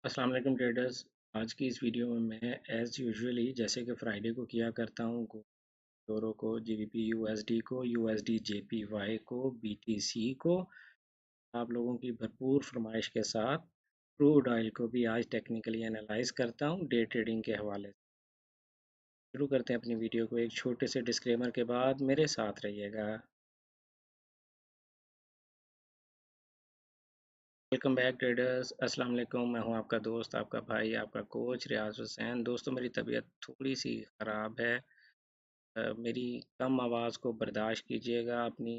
अस्सलाम वालेकुम ट्रेडर्स। आज की इस वीडियो में मैं एज़ यूजुअली जैसे कि फ्राइडे को किया करता हूँ यूरो को, जीबीपी यूएसडी को, यूएसडी जेपीवाई को, बीटीसी को, आप लोगों की भरपूर फरमाइश के साथ क्रूड ऑयल को भी आज टेक्निकली एनालाइज करता हूँ डे ट्रेडिंग के हवाले से। शुरू करते हैं अपनी वीडियो को एक छोटे से डिस्क्लेमर के बाद, मेरे साथ रहिएगा। वेलकम बैक ट्रेडर्स, अस्सलाम वालेकुम। मैं हूं आपका दोस्त, आपका भाई, आपका कोच रियाज हुसैन। दोस्तों, मेरी तबीयत थोड़ी सी ख़राब है। मेरी कम आवाज़ को बर्दाश्त कीजिएगा। अपनी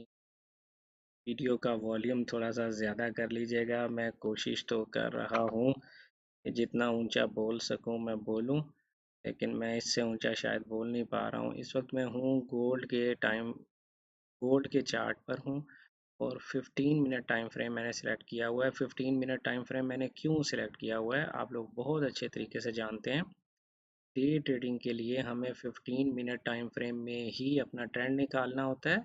वीडियो का वॉल्यूम थोड़ा सा ज़्यादा कर लीजिएगा। मैं कोशिश तो कर रहा हूँ कि जितना ऊंचा बोल सकूँ मैं बोलूँ, लेकिन मैं इससे ऊंचा शायद बोल नहीं पा रहा हूँ। इस वक्त मैं हूँ गोल्ड के चार्ट पर हूँ और 15 मिनट टाइम फ्रेम मैंने सेलेक्ट किया हुआ है। 15 मिनट टाइम फ्रेम मैंने क्यों सेलेक्ट किया हुआ है, आप लोग बहुत अच्छे तरीके से जानते हैं। डे ट्रेडिंग के लिए हमें 15 मिनट टाइम फ्रेम में ही अपना ट्रेंड निकालना होता है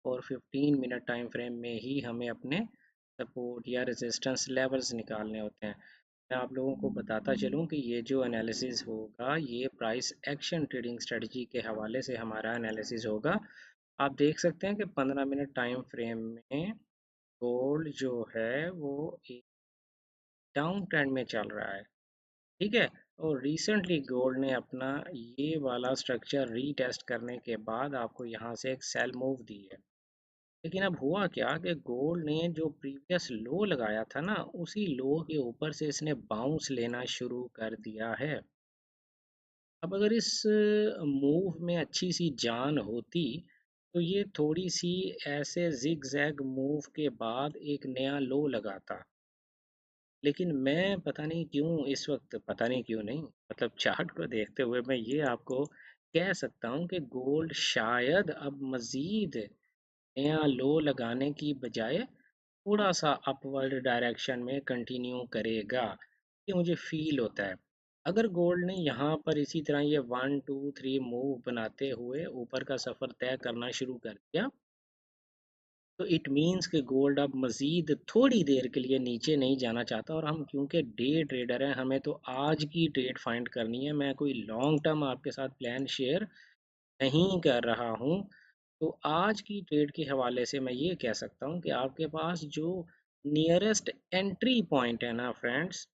और 15 मिनट टाइम फ्रेम में ही हमें अपने सपोर्ट या रेजिस्टेंस लेवल्स निकालने होते हैं। मैं आप लोगों को बताता चलूं कि ये जो एनालिसिस होगा ये प्राइस एक्शन ट्रेडिंग स्ट्रेटजी के हवाले से हमारा एनालिसिस होगा। आप देख सकते हैं कि 15 मिनट टाइम फ्रेम में गोल्ड जो है वो एक डाउन ट्रेंड में चल रहा है। ठीक है। और रिसेंटली गोल्ड ने अपना ये वाला स्ट्रक्चर रीटेस्ट करने के बाद आपको यहाँ से एक सेल मूव दी है। लेकिन अब हुआ क्या कि गोल्ड ने जो प्रीवियस लो लगाया था ना, उसी लो के ऊपर से इसने बाउंस लेना शुरू कर दिया है। अब अगर इस मूव में अच्छी सी जान होती तो ये थोड़ी सी ऐसे जिग जैग मूव के बाद एक नया लो लगाता। लेकिन मैं पता नहीं क्यों इस वक्त, पता नहीं क्यों नहीं, मतलब चार्ट को देखते हुए मैं ये आपको कह सकता हूँ कि गोल्ड शायद अब मज़ीद नया लो लगाने की बजाय थोड़ा सा अपवर्ड डायरेक्शन में कंटिन्यू करेगा। ये मुझे फील होता है। अगर गोल्ड ने यहाँ पर इसी तरह ये 1 2 3 मूव बनाते हुए ऊपर का सफ़र तय करना शुरू कर दिया तो इट मीन्स कि गोल्ड अब मज़ीद थोड़ी देर के लिए नीचे नहीं जाना चाहता। और हम क्योंकि डे ट्रेडर हैं, हमें तो आज की ट्रेड फाइंड करनी है। मैं कोई लॉन्ग टर्म आपके साथ प्लान शेयर नहीं कर रहा हूँ। तो आज की ट्रेड के हवाले से मैं ये कह सकता हूँ कि आपके पास जो नियरेस्ट एंट्री पॉइंट है ना फ्रेंड्स,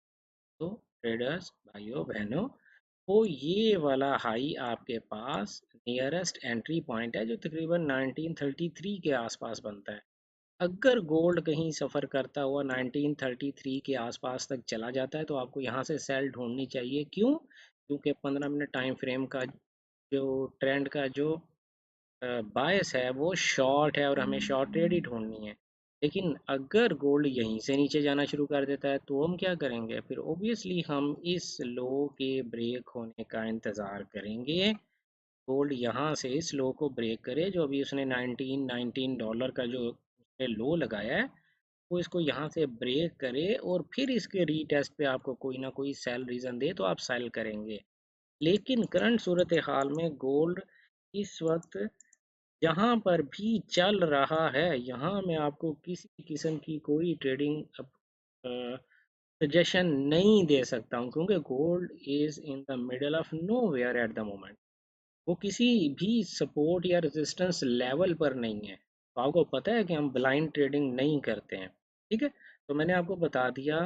तो ट्रेडर्स भाइयों बहनों, वो ये वाला हाई आपके पास नियरेस्ट एंट्री पॉइंट है जो तकरीबन 1933 के आसपास बनता है। अगर गोल्ड कहीं सफ़र करता हुआ 1933 के आसपास तक चला जाता है तो आपको यहाँ से सेल ढूंढनी चाहिए। क्यों? क्योंकि 15 मिनट टाइम फ्रेम का जो ट्रेंड का जो बायस है वो शॉर्ट है और हमें शॉर्ट ट्रेड ही ढूंढनी है। लेकिन अगर गोल्ड यहीं से नीचे जाना शुरू कर देता है तो हम क्या करेंगे? फिर ऑब्वियसली हम इस लो के ब्रेक होने का इंतज़ार करेंगे। गोल्ड यहाँ से इस लो को ब्रेक करे जो अभी उसने 19 का जो उसने लो लगाया है, वो इसको यहाँ से ब्रेक करे और फिर इसके रीटेस्ट पे आपको कोई ना कोई सेल रीज़न दे तो आप सेल करेंगे। लेकिन करंट सूरत हाल में गोल्ड इस वक्त जहाँ पर भी चल रहा है, यहाँ मैं आपको किसी किस्म की कोई ट्रेडिंग सजेशन नहीं दे सकता हूँ क्योंकि gold is in the middle of nowhere at the moment. वो किसी भी सपोर्ट या रेजिस्टेंस लेवल पर नहीं है। तो आपको पता है कि हम ब्लाइंड ट्रेडिंग नहीं करते हैं। ठीक है। तो मैंने आपको बता दिया,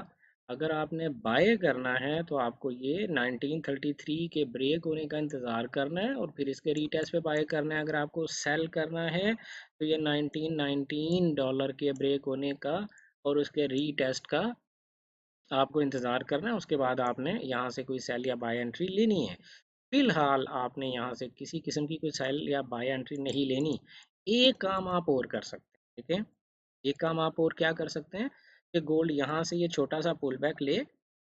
अगर आपने बाय करना है तो आपको ये 1933 के ब्रेक होने का इंतज़ार करना है और फिर इसके रीटेस्ट पे बाय करना है। अगर आपको सेल करना है तो ये $19 के ब्रेक होने का और उसके रीटेस्ट का आपको इंतज़ार करना है। उसके बाद आपने यहाँ से कोई सेल या बाय एंट्री लेनी है। फिलहाल आपने यहाँ से किसी किस्म की कोई सेल या बाय एंट्री नहीं लेनी। एक काम आप और कर सकते हैं, ठीक है। एक काम आप और क्या कर सकते हैं कि गोल्ड यहाँ से ये छोटा सा पुल बैक ले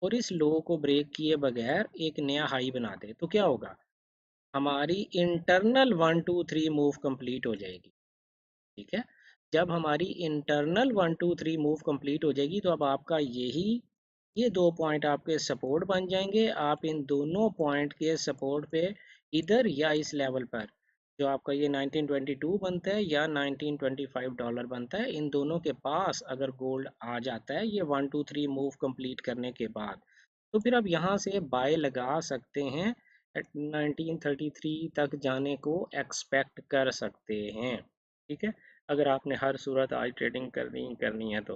और इस लो को ब्रेक किए बगैर एक नया हाई बना दे तो क्या होगा? हमारी इंटरनल 1 2 3 मूव कंप्लीट हो जाएगी। ठीक है। जब हमारी इंटरनल 1 2 3 मूव कंप्लीट हो जाएगी तो अब आपका ये दो पॉइंट आपके सपोर्ट बन जाएंगे। आप इन दोनों पॉइंट के सपोर्ट पे इधर या इस लेवल पर जो आपका ये 1922 बनता है या $1925 बनता है, इन दोनों के पास अगर गोल्ड आ जाता है ये 1 2 3 मूव कंप्लीट करने के बाद, तो फिर आप यहाँ से बाय लगा सकते हैं, एट 1933 तक जाने को एक्सपेक्ट कर सकते हैं। ठीक है, अगर आपने हर सूरत आज ट्रेडिंग करनी है तो।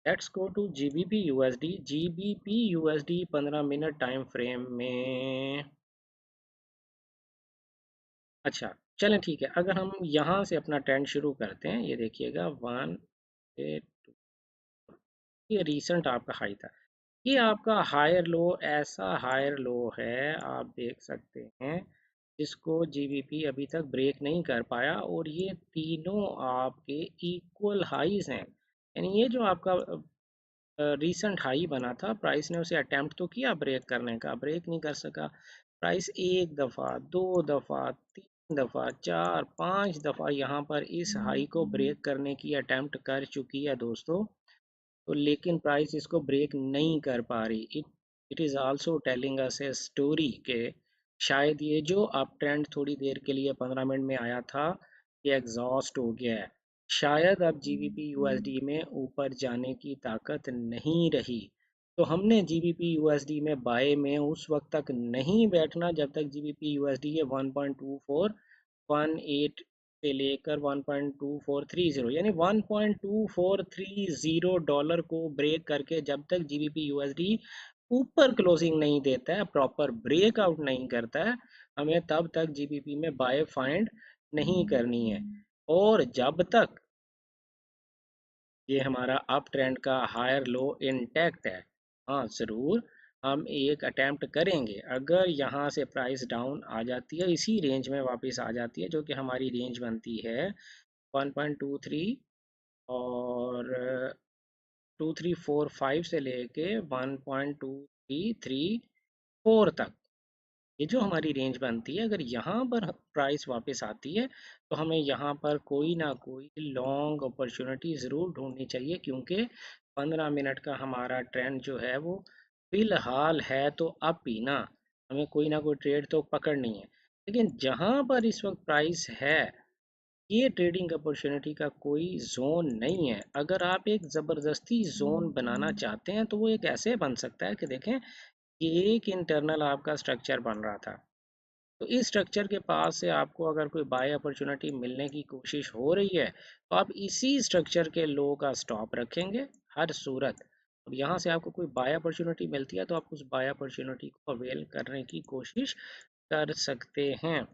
Let's go to GBP USD. GBP USD 15 minute time frame में। अच्छा, चलें ठीक है, अगर हम यहाँ से अपना ट्रेंड शुरू करते हैं, ये देखिएगा 182, ये रीसेंट आपका हाई था। ये आपका हायर लो, ऐसा हायर लो है, आप देख सकते हैं, जिसको जीबीपी अभी तक ब्रेक नहीं कर पाया, और ये तीनों आपके इक्वल हाईज हैं। यानी ये जो आपका रीसेंट हाई बना था, प्राइस ने उसे अटेम्प्ट तो किया ब्रेक करने का, ब्रेक नहीं कर सका। प्राइस एक दफ़ा, दो दफ़ा, तीन दफ़ा, चार पांच दफ़ा यहाँ पर इस हाई को ब्रेक करने की अटेम्प्ट कर चुकी है दोस्तों। तो लेकिन प्राइस इसको ब्रेक नहीं कर पा रही। It is also telling us a story के शायद ये जो अप ट्रेंड थोड़ी देर के लिए 15 मिनट में आया था, ये एग्जॉस्ट हो गया है। शायद अब जीबीपी यूएसडी में ऊपर जाने की ताकत नहीं रही। तो हमने जीबीपी यूएसडी में बाय में उस वक्त तक नहीं बैठना जब तक जीबीपी यूएसडी ये 1.2418 से लेकर 1.2430 यानी 1.2430 डॉलर को ब्रेक करके जब तक जीबीपी यूएसडी ऊपर क्लोजिंग नहीं देता है, प्रॉपर ब्रेकआउट नहीं करता है, हमें तब तक जीबीपी में बाय फाइंड नहीं करनी है। और जब तक ये हमारा अप ट्रेंड का हायर लो इंटैक्ट है, हाँ ज़रूर हम एक अटेम्प्ट करेंगे। अगर यहाँ से प्राइस डाउन आ जाती है, इसी रेंज में वापस आ जाती है, जो कि हमारी रेंज बनती है 1.23 और 2345 से लेके 1.2334 तक, ये जो हमारी रेंज बनती है, अगर यहाँ पर प्राइस वापस आती है तो हमें यहाँ पर कोई ना कोई लॉन्ग अपॉर्चुनिटी ज़रूर ढूंढनी चाहिए, क्योंकि 15 मिनट का हमारा ट्रेंड जो है वो फिलहाल है तो अप ही ना, हमें कोई ना कोई ट्रेड तो पकड़नी है। लेकिन जहाँ पर इस वक्त प्राइस है, ये ट्रेडिंग अपॉर्चुनिटी का कोई जोन नहीं है। अगर आप एक ज़बरदस्ती जोन बनाना चाहते हैं तो वो एक ऐसे बन सकता है कि देखें, ये एक इंटरनल आपका स्ट्रक्चर बन रहा था, तो इस स्ट्रक्चर के पास से आपको अगर कोई बाय अपॉर्चुनिटी मिलने की कोशिश हो रही है, तो आप इसी स्ट्रक्चर के लो का स्टॉप रखेंगे हर सूरत। अब यहाँ से आपको कोई बाय अपॉर्चुनिटी मिलती है तो आप उस बाय अपॉर्चुनिटी को अवेल करने की कोशिश कर सकते हैं।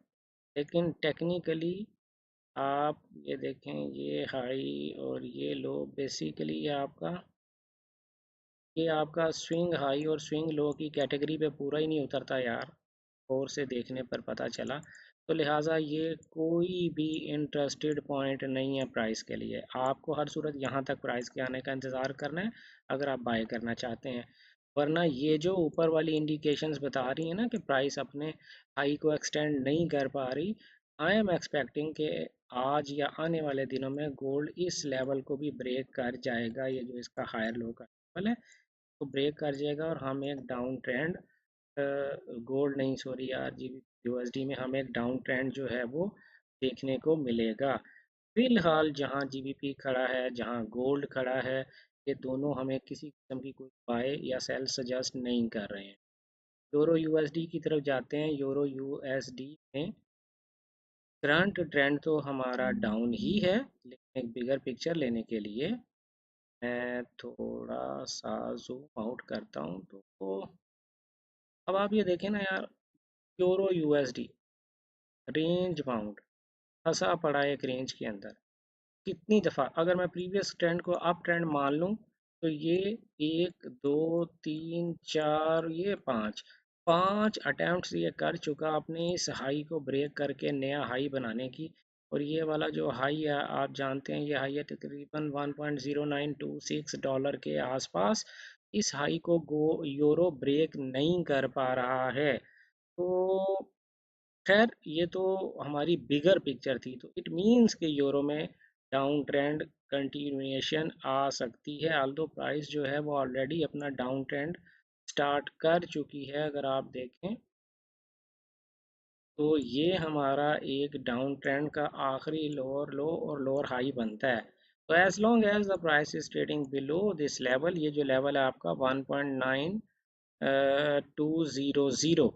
लेकिन टेक्निकली आप ये देखें, ये हाई और ये लो बेसिकली ये आपका स्विंग हाई और स्विंग लो की कैटेगरी पे पूरा ही नहीं उतरता यार, और से देखने पर पता चला। तो लिहाजा ये कोई भी इंटरेस्टेड पॉइंट नहीं है प्राइस के लिए। आपको हर सूरत यहाँ तक प्राइस के आने का इंतज़ार करना है अगर आप बाय करना चाहते हैं। वरना ये जो ऊपर वाली इंडिकेशंस बता रही है ना कि प्राइस अपने हाई को एक्सटेंड नहीं कर पा रही, आई एम एक्सपेक्टिंग कि आज या आने वाले दिनों में गोल्ड इस लेवल को भी ब्रेक कर जाएगा। ये जो इसका हायर लो का लेवल है तो ब्रेक कर जाएगा, और हम एक डाउन ट्रेंड, गोल्ड नहीं सॉरी यार, जी यूएसडी में हमें एक डाउन ट्रेंड जो है वो देखने को मिलेगा। फिलहाल जहां जीबीपी खड़ा है, जहां गोल्ड खड़ा है, ये दोनों हमें किसी किस्म की कोई बाय या सेल सजेस्ट नहीं कर रहे हैं। यूरो यूएसडी की तरफ जाते हैं। यूरो यूएसडी में करंट ट्रेंड तो हमारा डाउन ही है, लेकिन एक बिगर पिक्चर लेने के लिए मैं थोड़ा सा जूम आउट करता हूँ। तो अब आप ये देखें ना यार, यूरो यूएसडी रेंज बाउंड फंसा पड़ा है एक रेंज के अंदर। कितनी दफ़ा अगर मैं प्रीवियस ट्रेंड को अप ट्रेंड मान लूँ, तो ये एक दो तीन चार, ये पाँच पाँच अटेम्प्ट्स ये कर चुका अपने इस हाई को ब्रेक करके नया हाई बनाने की। और ये वाला जो हाई है आप जानते हैं, ये हाई है तकरीबन 1.0926 डॉलर के आसपास। इस हाई को गो यूरो ब्रेक नहीं कर पा रहा है। तो खैर ये तो हमारी बिगर पिक्चर थी, तो इट मीन्स कि यूरो में डाउन ट्रेंड कंटिन्यूएशन आ सकती है, आल्दो प्राइस जो है वो ऑलरेडी अपना डाउन ट्रेंड स्टार्ट कर चुकी है। अगर आप देखें तो ये हमारा एक डाउन ट्रेंड का आखिरी लोअर लो और लोअर हाई बनता है। तो as long as the price is trading below this level, ये जो लेवल है आपका 200।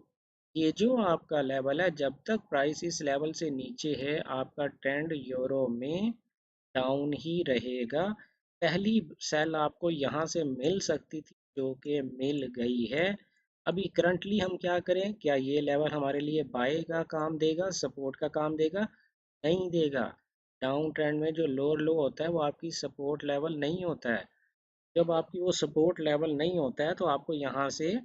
ये जो आपका लेवल है, जब तक प्राइस इस लेवल से नीचे है आपका ट्रेंड यूरो में डाउन ही रहेगा। पहली सेल आपको यहाँ से मिल सकती थी जो कि मिल गई है। अभी करंटली हम क्या करें, क्या ये लेवल हमारे लिए बाय का काम देगा, सपोर्ट का काम देगा? नहीं देगा। डाउन ट्रेंड में जो लोअर लो होता है वो आपकी सपोर्ट लेवल नहीं होता है। जब आपकी वो सपोर्ट लेवल नहीं होता है तो आपको यहाँ से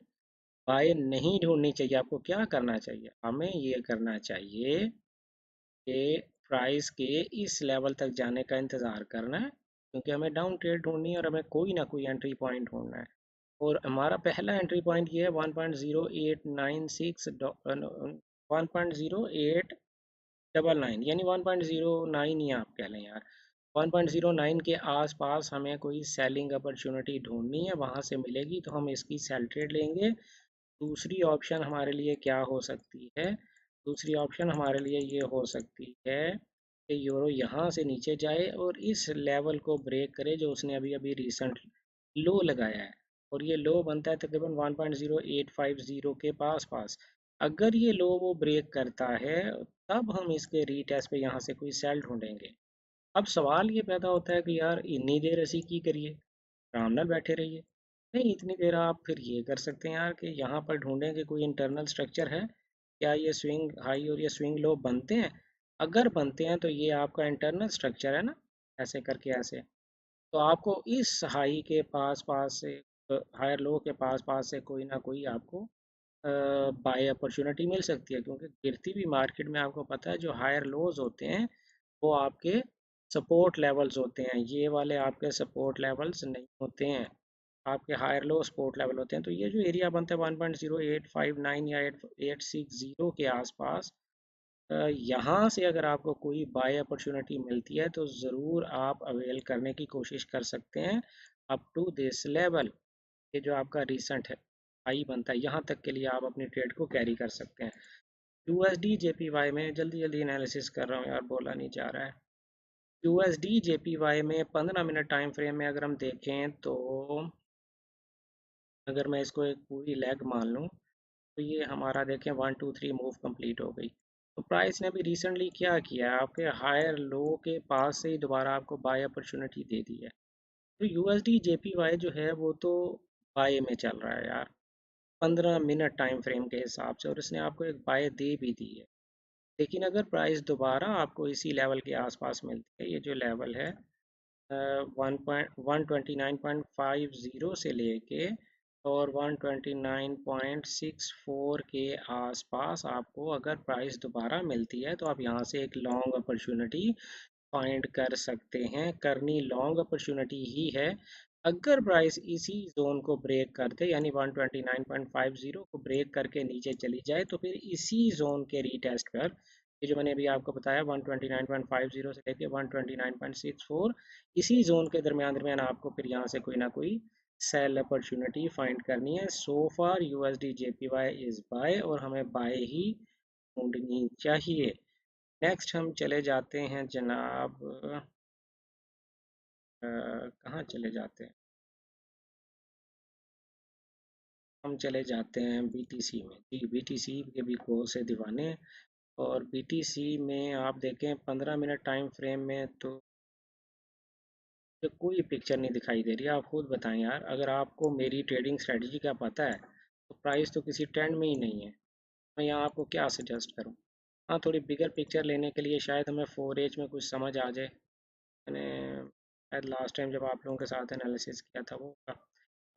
बाय नहीं ढूंढनी चाहिए। आपको क्या करना चाहिए, हमें ये करना चाहिए कि प्राइस के इस लेवल तक जाने का इंतज़ार करना है, क्योंकि हमें डाउन ट्रेड ढूंढनी है और हमें कोई ना कोई एंट्री पॉइंट ढूंढना है। और हमारा पहला एंट्री पॉइंट ये है 1.0896, 1.0899, यानी 1.09 ही आप कह लें यार। 1.09 के आसपास हमें कोई सेलिंग अपॉर्चुनिटी ढूंढनी है, वहां से मिलेगी तो हम इसकी सेल ट्रेड लेंगे। दूसरी ऑप्शन हमारे लिए क्या हो सकती है? दूसरी ऑप्शन हमारे लिए ये हो सकती है कि यूरो यहाँ से नीचे जाए और इस लेवल को ब्रेक करे जो उसने अभी अभी रिसेंट लो लगाया है। और ये लो बनता है तकरीबन 1.0850 के पास पास। अगर ये लो वो ब्रेक करता है तब हम इसके रीटेस्ट पे यहाँ से कोई सेल ढूंढेंगे। अब सवाल ये पैदा होता है कि यार इतनी देर ऐसी की करिए, आराम नाल बैठे रहिए। नहीं, इतनी देर आप फिर ये कर सकते हैं यार कि यहाँ पर ढूंढें कि कोई इंटरनल स्ट्रक्चर है, क्या ये स्विंग हाई और ये स्विंग लो बनते हैं। अगर बनते हैं तो ये आपका इंटरनल स्ट्रक्चर है ना, ऐसे करके ऐसे। तो आपको इस हाई के पास पास से, हायर लो के पास पास से कोई ना कोई आपको बाय अपॉर्चुनिटी मिल सकती है, क्योंकि गिरती हुई मार्केट में आपको पता है जो हायर लोज होते हैं वो आपके सपोर्ट लेवल्स होते हैं। ये वाले आपके सपोर्ट लेवल्स नहीं होते हैं, आपके हायर लो सपोर्ट लेवल होते हैं। तो ये जो एरिया बनता है 1.0859 या 860 के आसपास, यहाँ से अगर आपको कोई बाय अपॉर्चुनिटी मिलती है तो ज़रूर आप अवेल करने की कोशिश कर सकते हैं अप टू दिस लेवल। ये जो आपका रिसेंट है हाई बनता है, यहाँ तक के लिए आप अपनी ट्रेड को कैरी कर सकते हैं। यूएसडी जेपीवाई में जल्दी जल्दी एनालिसिस कर रहा हूँ यार, बोला नहीं जा रहा है। यूएसडी जेपीवाई में 15 मिनट टाइम फ्रेम में अगर हम देखें तो, अगर मैं इसको एक पूरी लेग मान लूँ तो ये हमारा देखें 1 2 3 मूव कंप्लीट हो गई। तो प्राइस ने अभी रिसेंटली क्या किया है, आपके हायर लो के पास से ही दोबारा आपको बाय अपॉर्चुनिटी दे दी है। तो यूएसडी जेपीवाई जो है वो तो बाय में चल रहा है यार, 15 मिनट टाइम फ्रेम के हिसाब से, और इसने आपको एक बाय दे भी दी है। लेकिन अगर प्राइस दोबारा आपको इसी लेवल के आसपास मिलती है, ये जो लेवल है 129.50 से लेके और 129.64 के आसपास आपको अगर प्राइस दोबारा मिलती है तो आप यहाँ से एक लॉन्ग अपॉर्चुनिटी फाइंड कर सकते हैं। करनी लॉन्ग अपॉर्चुनिटी ही है। अगर प्राइस इसी जोन को ब्रेक कर दे, यानी 129.50 को ब्रेक करके नीचे चली जाए, तो फिर इसी जोन के रीटेस्ट पर, ये जो मैंने अभी आपको बताया 129.50 से लेके 129.64, इसी जोन के दरमियान दरमियान आपको फिर यहाँ से कोई ना कोई सेल अपॉर्चुनिटी फाइंड करनी है। सो फार यूएसडी जेपीवाई इज बाय और हमें बाय ही ढूंढनी चाहिए। नेक्स्ट हम चले जाते हैं जनाब, कहाँ चले जाते हैं, हम चले जाते हैं बीटीसी में। जी, बीटीसी के भी बहुत से दीवाने हैं। और बीटीसी में आप देखें 15 मिनट टाइम फ्रेम में तो तो कोई पिक्चर नहीं दिखाई दे रही है। आप खुद बताएं यार, अगर आपको मेरी ट्रेडिंग स्ट्रेटजी का पता है तो प्राइस तो किसी ट्रेंड में ही नहीं है, मैं यहाँ आपको क्या सजेस्ट करूँ? हाँ, थोड़ी बिगर पिक्चर लेने के लिए शायद हमें 4H में कुछ समझ आ जाए। मैंने शायद लास्ट टाइम जब आप लोगों के साथ एनालिसिस किया था वो का।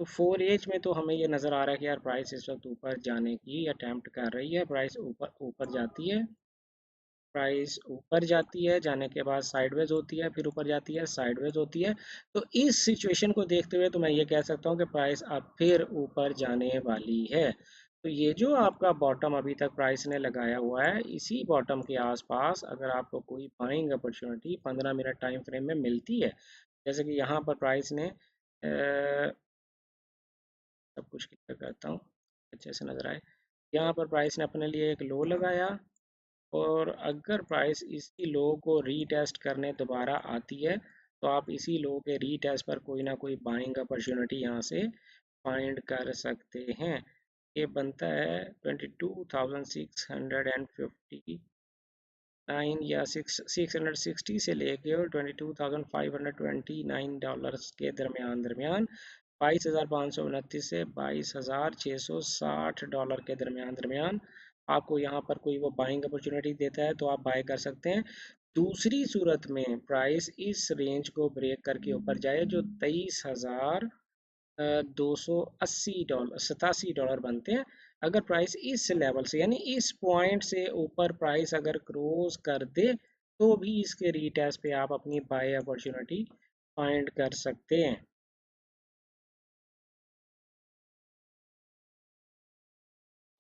तो 4H में तो हमें ये नज़र आ रहा है कि यार प्राइस इस वक्त ऊपर जाने की अटैम्प्ट कर रही है। प्राइस ऊपर ऊपर जाती है, प्राइस ऊपर जाती है, जाने के बाद साइडवेज होती है, फिर ऊपर जाती है, साइडवेज होती है। तो इस सिचुएशन को देखते हुए तो मैं ये कह सकता हूँ कि प्राइस अब फिर ऊपर जाने वाली है। तो ये जो आपका बॉटम अभी तक प्राइस ने लगाया हुआ है, इसी बॉटम के आसपास अगर आपको कोई buying opportunity 15 minute time frame में मिलती है, जैसे कि यहाँ पर प्राइस ने सब कुछ क्लियर करता हूँ अच्छे से नज़र आए, यहाँ पर प्राइस ने अपने लिए एक लो लगाया, और अगर प्राइस इसी लो को रीटेस्ट करने दोबारा आती है तो आप इसी लो के रीटेस्ट पर कोई ना कोई बाइंग अपॉर्चुनिटी यहाँ से फाइंड कर सकते हैं। ये बनता है 22,659 या 660 से लेके और $22,529 के दरमियान 22,529 से $22,660 के दरमियान आपको यहाँ पर कोई वो बाइंग अपॉर्चुनिटी देता है तो आप बाय कर सकते हैं। दूसरी सूरत में प्राइस इस रेंज को ब्रेक करके ऊपर जाए जो 23,280 $87 बनते हैं। अगर प्राइस इस लेवल से यानी इस पॉइंट से ऊपर प्राइस अगर क्रॉस कर दे तो भी इसके रीटेस्ट पे आप अपनी बाय अपॉर्चुनिटी फाइंड कर सकते हैं।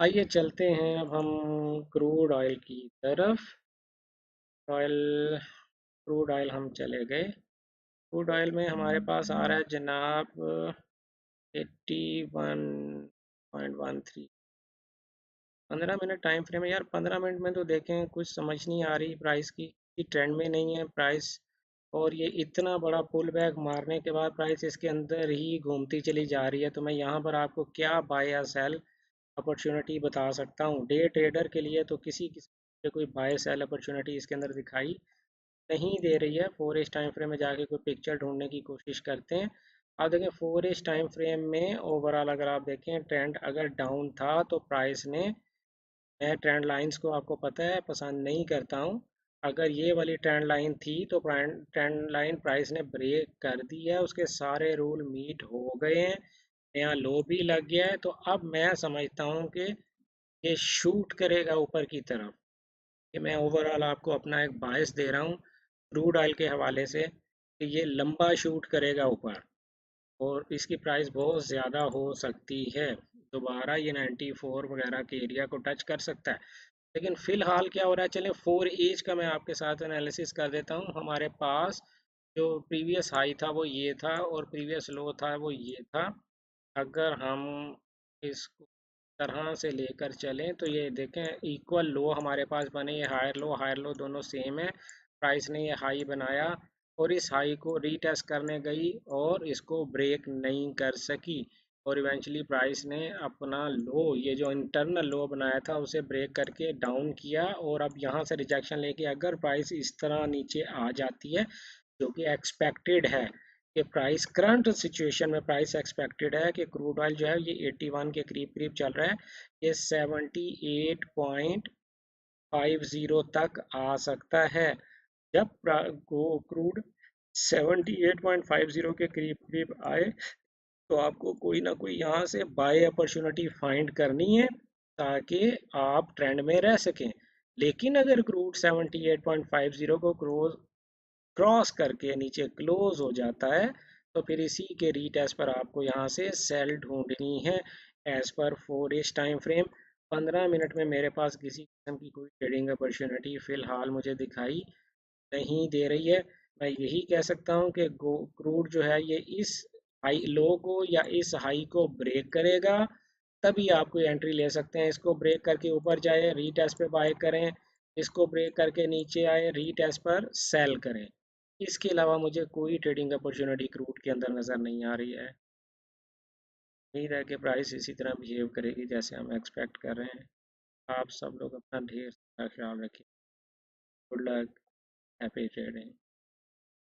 आइए चलते हैं अब हम क्रूड ऑयल की तरफ। ऑयल क्रूड ऑयल हम चले गए। क्रूड ऑयल में हमारे पास आ रहा है जनाब 81.13। 15 मिनट टाइम फ्रेम है यार। 15 मिनट में तो देखें कुछ समझ नहीं आ रही प्राइस की कि ट्रेंड में नहीं है प्राइस। और ये इतना बड़ा पुल बैक मारने के बाद प्राइस इसके अंदर ही घूमती चली जा रही है। तो मैं यहाँ पर आपको क्या बाय या सेल अपॉर्चुनिटी बता सकता हूँ। डे ट्रेडर के लिए तो किसी किसी से कोई बाय सेल अपॉर्चुनिटी इसके अंदर दिखाई नहीं दे रही है। 4 टाइम फ्रेम में जाके कोई पिक्चर ढूंढने की कोशिश करते हैं। आप देखें 4 टाइम फ्रेम में ओवरऑल अगर आप देखें ट्रेंड अगर डाउन था तो प्राइस ने, मैं ट्रेंड लाइंस को आपको पता है पसंद नहीं करता हूँ, अगर ये वाली ट्रेंड लाइन थी तो ट्रेंड लाइन प्राइस ने ब्रेक कर दी है। उसके सारे रूल मीट हो गए हैं। यहाँ लो भी लग गया है। तो अब मैं समझता हूँ कि ये शूट करेगा ऊपर की तरफ। कि मैं ओवरऑल आपको अपना एक बायस दे रहा हूँ क्रूड ऑयल के हवाले से कि ये लंबा शूट करेगा ऊपर और इसकी प्राइस बहुत ज़्यादा हो सकती है। दोबारा ये 94 वगैरह के एरिया को टच कर सकता है। लेकिन फ़िलहाल क्या हो रहा है, चलें 4 एज का मैं आपके साथ एनालिसिस कर देता हूँ। हमारे पास जो प्रीवियस हाई था वो ये था और प्रीवियस लो था वो ये था। अगर हम इस तरह से लेकर चलें तो ये देखें इक्वल लो हमारे पास बने। ये हायर लो दोनों सेम है। प्राइस ने ये हाई बनाया और इस हाई को रीटेस्ट करने गई और इसको ब्रेक नहीं कर सकी। और इवेंचुअली प्राइस ने अपना लो, ये जो इंटरनल लो बनाया था उसे ब्रेक करके डाउन किया। और अब यहाँ से रिजेक्शन लेके अगर प्राइस इस तरह नीचे आ जाती है जो कि एक्सपेक्टेड है कि प्राइस करंट सिचुएशन में प्राइस एक्सपेक्टेड है कि क्रूड ऑयल जो है ये 81 के करीब करीब चल रहा है। ये 78.50 तक आ सकता है। जब क्रूड 78.50 के करीब करीब आए तो आपको कोई ना कोई यहाँ से बाय अपॉर्चुनिटी फाइंड करनी है ताकि आप ट्रेंड में रह सकें। लेकिन अगर क्रूड 78.50 को क्रॉस करके नीचे क्लोज हो जाता है तो फिर इसी के रीटेस्ट पर आपको यहाँ से सेल ढूंढनी है। As per 4 time frame 15 minute में मेरे पास किसी किस्म की कोई ट्रेडिंग अपॉर्चुनिटी फिलहाल मुझे दिखाई नहीं दे रही है। मैं यही कह सकता हूँ कि क्रूड जो है ये इस हाई लो को या इस हाई को ब्रेक करेगा तभी आप कोई एंट्री ले सकते हैं। इसको ब्रेक करके ऊपर जाए रीटेस्ट पे बाय करें, इसको ब्रेक करके नीचे आए रीटेस्ट पर सेल करें। इसके अलावा मुझे कोई ट्रेडिंग अपॉर्चुनिटी क्रूड के अंदर नज़र नहीं आ रही है। उम्मीद है कि प्राइस इसी तरह बिहेव करेगी जैसे हम एक्सपेक्ट कर रहे हैं। आप सब लोग अपना ढेर सारा ख्याल रखिए। Good luck, happy trading.